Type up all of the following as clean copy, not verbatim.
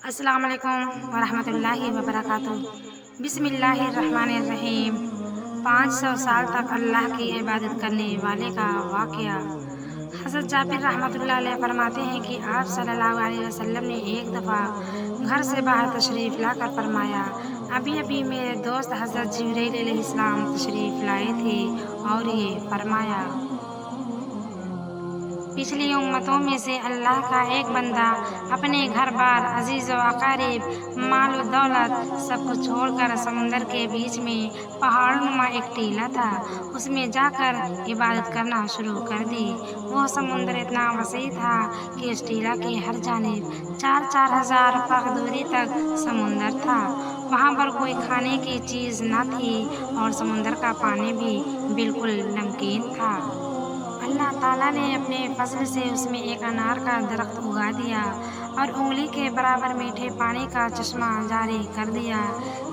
السلام علیکم ورحمۃ اللہ وبرکاتہ۔ بسم اللہ الرحمن الرحیم۔ 500 سال تک اللہ کی عبادت کرنے والے کا واقعہ۔ حضرت جابر رحمۃ اللہ علیہ فرماتے ہیں کہ آپ صلی اللہ علیہ وسلم نے ایک دفعہ گھر سے باہر تشریف لا کر فرمایا، ابھی میرے دوست حضرت جبرائیل علیہ السلام تشریف لائے تھے اور یہ فرمایا، پچھلی امتوں میں سے اللہ کا ایک بندہ اپنے گھر بار، عزیز و اقارب، مال و دولت سب کو چھوڑ کر سمندر کے بیچ میں پہاڑ نما ایک ٹیلہ تھا، اس میں جا کر عبادت کرنا شروع کر دی۔ وہ سمندر اتنا وسیع تھا کہ اس ٹیلہ کی ہر جانب 4,000 فرسخ دوری تک سمندر تھا۔ وہاں پر کوئی کھانے کی چیز نہ تھی اور سمندر کا پانی بھی بالکل نمکین تھا۔ اللہ تعالیٰ نے اپنے فضل سے اس میں ایک انار کا درخت اگا دیا اور انگلی کے برابر میٹھے پانی کا چشمہ جاری کر دیا۔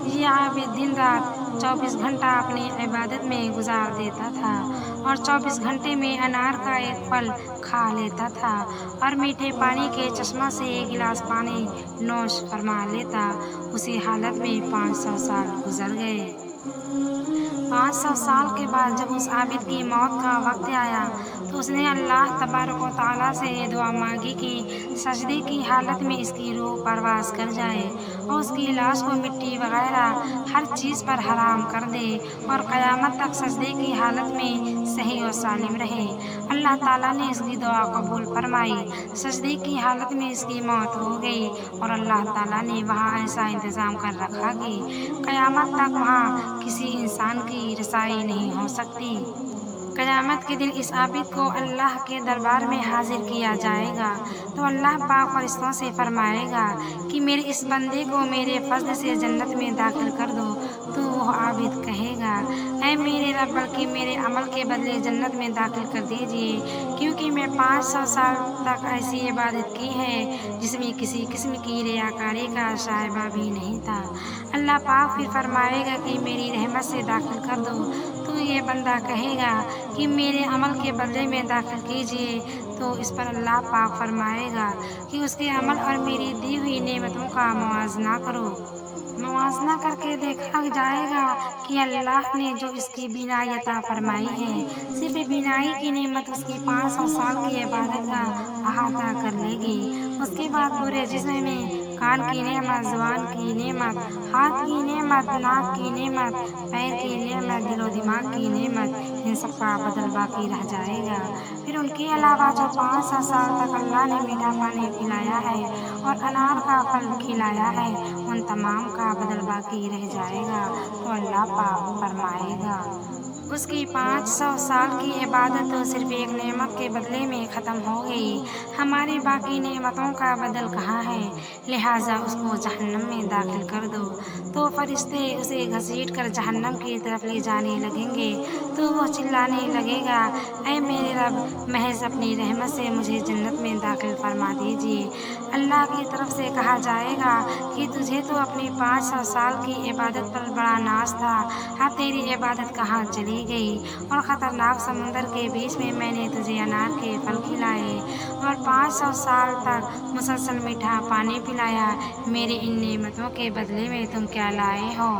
یہ عابد دن رات 24 گھنٹہ اپنی عبادت میں گزار دیتا تھا اور 24 گھنٹے میں انار کا ایک پھل کھا لیتا تھا اور میٹھے پانی کے چشمہ سے ایک گلاس پانی نوش فرما لیتا۔ اسی حالت میں 500 سال گزر گئے۔ 500 سال کے بعد جب اس عابد کی موت کا وقت آیا تو اس نے اللہ تبارک و تعالیٰ سے یہ دعا مانگی کہ سجدے کی حالت میں اس کی روح پرواز کر جائے اور اس کی لاش کو مٹی وغیرہ ہر چیز پر حرام کر دے اور قیامت تک سجدے کی حالت میں صحیح و سالم رہے۔ اللہ تعالیٰ نے اس کی دعا قبول فرمائی۔ سجدے کی حالت میں اس کی موت ہو گئی اور اللہ تعالیٰ نے وہاں ایسا انتظام کر رکھا کہ قیامت تک وہاں کسی انسان کی رسائی نہیں ہو سکتی۔ قیامت کے دن اس عابد کو اللہ کے دربار میں حاضر کیا جائے گا تو اللہ پاک فرشتوں سے فرمائے گا کہ میرے اس بندے کو میرے فضل سے جنت میں داخل کر دو، تو وہ عابد کہے گا، اے میرے رب، بلکہ میرے عمل کے بدلے جنت میں داخل کر دیجیے، کیونکہ میں 500 سال تک ایسی عبادت کی ہے جس میں کسی قسم کی ریاکاری کا شائبہ بھی نہیں تھا۔ اللہ پاک پھر فرمائے گا کہ میری رحمت سے داخل کر دو، تو یہ بندہ کہے گا کہ میرے عمل کے بدلے میں داخل کیجیے، تو اس پر اللہ پاک فرمائے گا کہ اس کے عمل اور میری دی ہوئی نعمتوں کا موازنہ کرو۔ موازنہ کر کے دیکھا جائے گا کہ اللہ نے جو اس کی بینائی عطا فرمائی ہے، صرف بینائی کی نعمت اس کی 500 سال کی عبادت کا احاطہ کر لے گی۔ اس کے بعد پورے جسم میں کان کی نعمت، زبان کی نعمت، ہاتھ کی نعمت، ناک کی نعمت، پیر کی نعمت، دل و دماغ کی نعمت، ان سب کا بدل باقی رہ جائے گا۔ پھر ان کے علاوہ جو 500 سال تک اللہ نے میٹھا پانی پلایا ہے اور انار کا پھل کھلایا ہے، ان تمام کا بدل باقی رہ جائے گا۔ تو اللہ پاک فرمائے گا، اس کی 500 سال کی عبادت تو صرف ایک نعمت کے بدلے میں ختم ہو گئی، ہماری باقی نعمتوں کا بدل کہاں ہے؟ لہٰذا اس کو جہنم میں داخل کر دو۔ تو فرشتے اسے گھسیٹ کر جہنم کی طرف لے جانے لگیں گے تو وہ چلانے لگے گا، اے میرے رب، محض اپنی رحمت سے مجھے جنت میں داخل فرما دیجیے۔ اللہ کی طرف سے کہا جائے گا کہ تجھے تو اپنی 500 سال کی عبادت پر بڑا ناز تھا، اب تیری عبادت کہاں چلی گئی؟ اور خطرناک سمندر کے بیچ میں نے تجھے انار کے پھل کھلائے اور 500 سال تک مسلسل میٹھا پانی پلایا، میری ان نعمتوں کے بدلے میں تم کیا لائے ہو؟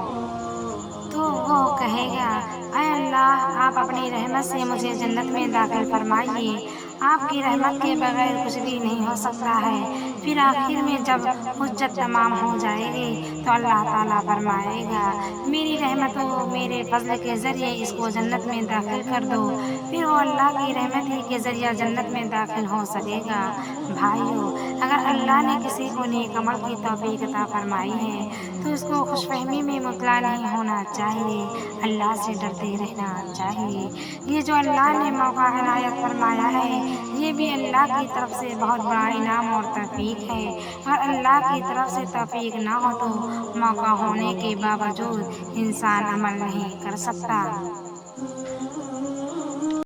تو وہ کہے گا، اے اللہ، آپ اپنی رحمت سے مجھے جنت میں داخل فرمائیے، آپ کی رحمت کے بغیر کچھ بھی نہیں ہو سکتا ہے۔ پھر آخر میں جب حجت تمام ہو جائے گی تو اللہ تعالیٰ فرمائے گا، میری رحمت و میرے فضل کے ذریعے اس کو جنت میں داخل کر دو۔ پھر وہ اللہ کی رحمت ہی کے ذریعے جنت میں داخل ہو سکے گا۔ بھائیو، اگر اللہ نے کسی کو نیک عمل کی توفیق عطا فرمائی ہے تو اس کو خوش فہمی میں مبتلا نہیں ہونا چاہیے، اللہ سے ڈرتے رہنا چاہیے۔ یہ جو اللہ نے موقع عنایت فرمایا ہے، یہ بھی اللہ کی طرف سے بہت بڑا انعام اور توفیق ہے۔ اگر اللہ کی طرف سے توفیق نہ ہو تو موقع ہونے کے باوجود انسان عمل نہیں کر سکتا۔